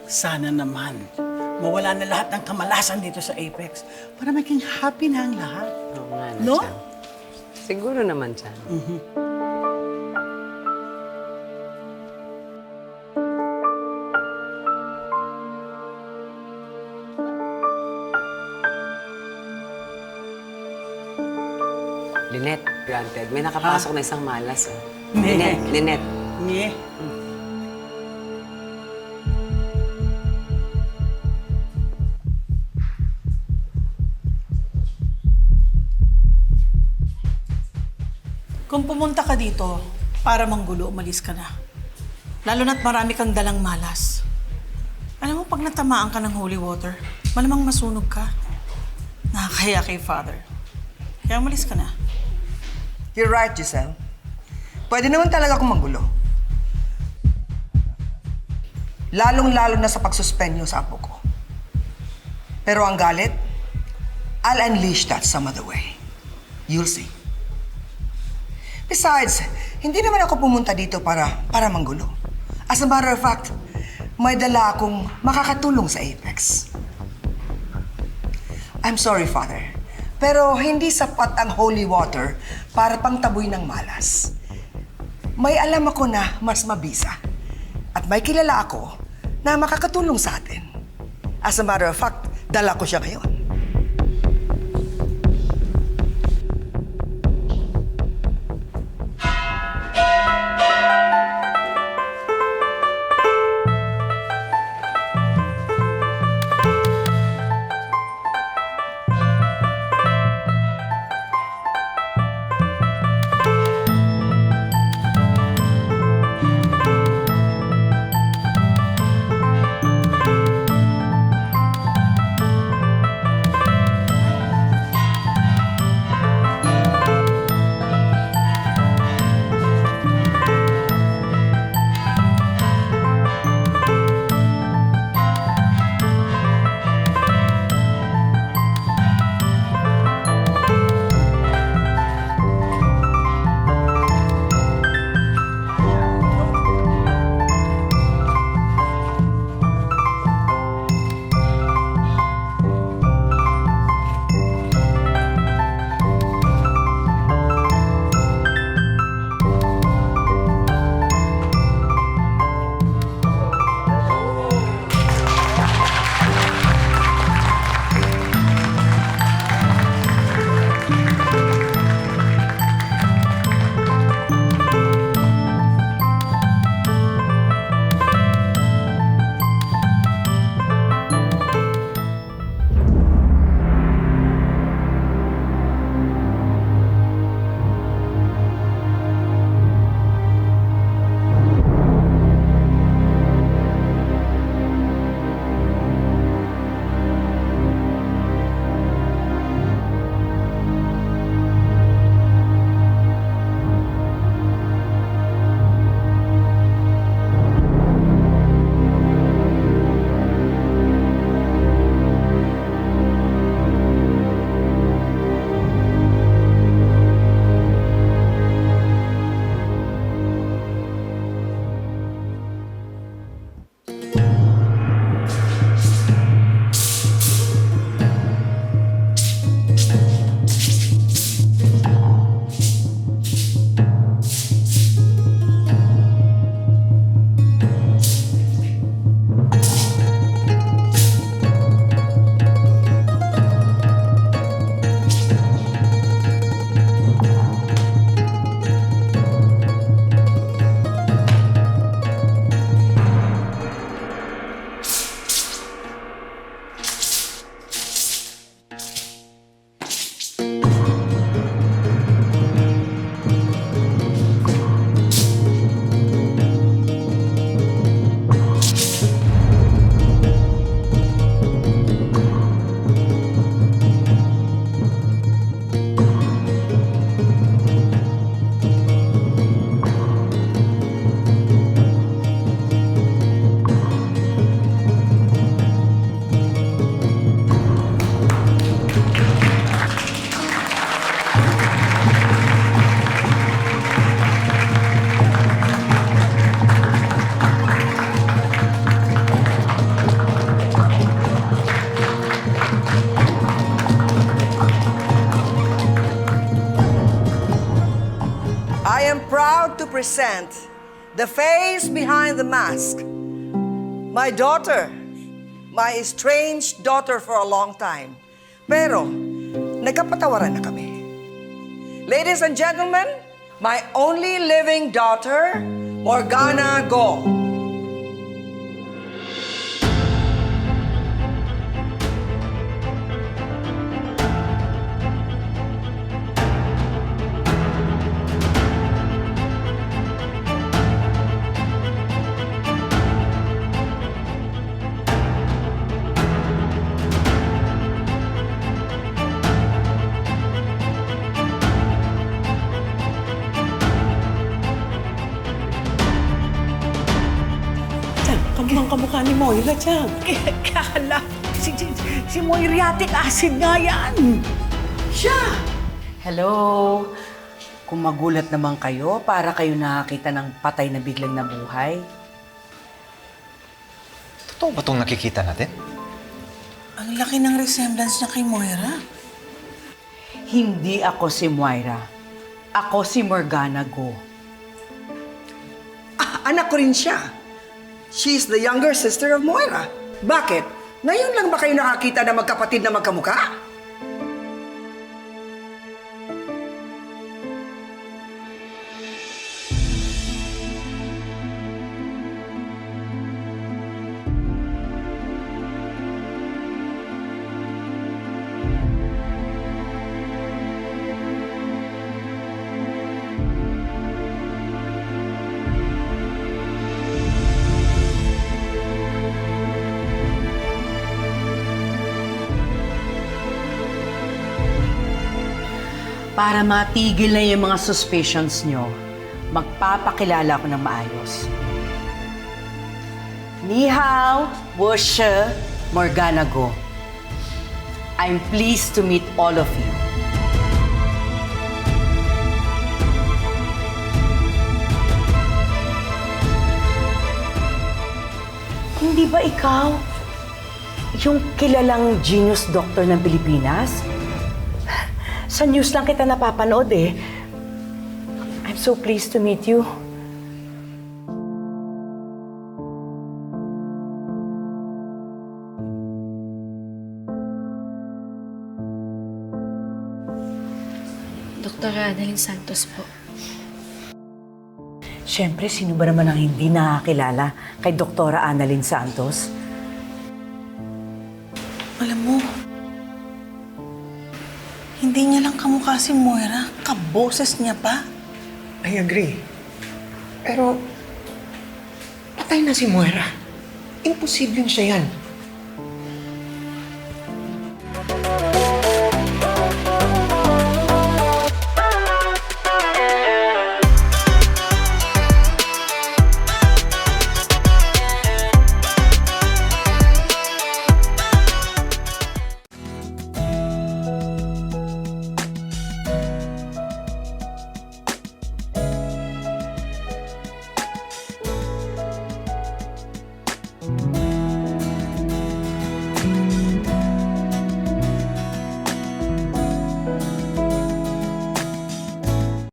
Sana naman mawala na lahat ng kamalasan dito sa Apex para maging happy na ang lahat. Oo nga na, No? Chan. Siguro naman, Chan. Lynette, granted. May nakapasok na isang malas, oh. Hindi. Lynette. Nye. Kung pumunta ka dito para manggulo, umalis ka na. Lalo na't marami kang dalang malas. Alam mo, pag natamaan ka ng holy water, malamang masunog ka. Nakakaya kay Father. Kaya umalis ka na. You're right, Giselle. Pwede naman talaga akong manggulo. Lalong-lalo na sa pagsuspenyo sa apo ko. Pero ang galit, I'll unleash that some other way. You'll see. Besides, hindi naman ako pumunta dito para manggulo. As a matter of fact, may dala akong makakatulong sa Apex. I'm sorry, Father. Pero hindi sapat ang holy water para pangtaboy ng malas. May alam ako na mas mabisa. At may kilala ako na makakatulong sa atin. As a matter of fact, dala ko siya ngayon. present the face behind the mask. My daughter. My estranged daughter for a long time. Pero, nagkapatawaran na kami. Ladies and gentlemen, my only living daughter, Morgana Go. Kamang kamukha ni Moira, Chang. Kala, si Moiriatic acid nga yan. Siya! Hello? Kung magulat naman kayo, para kayo nakakita ng patay na biglang nabuhay. Totoo ba itong nakikita natin? Ang laki ng resemblance niya kay Moira. Hindi ako si Moira. Ako si Morgana Go. Ah, anak ko rin siya. She's the younger sister of Moira. Bakit? Ngayon lang ba kayo nakakita na magkapatid na magkamukha? Para matigil na yung mga suspicions nyo, magpapakilala ko ng maayos. Ni hao, wo shi, Morgana Go. I'm pleased to meet all of you. Hindi ba ikaw yung kilalang genius doctor ng Pilipinas? Sa news lang kita napapanood eh. I'm so pleased to meet you. Dr. Annalyn Santos po. Siyempre, sino ba naman ang hindi nakakilala kay Doktora Annalyn Santos? Alam mo, hindi niya lang kamukha si Moira, kaboses niya pa. I agree. Pero, patay na si Moira. Imposibleng siya yan.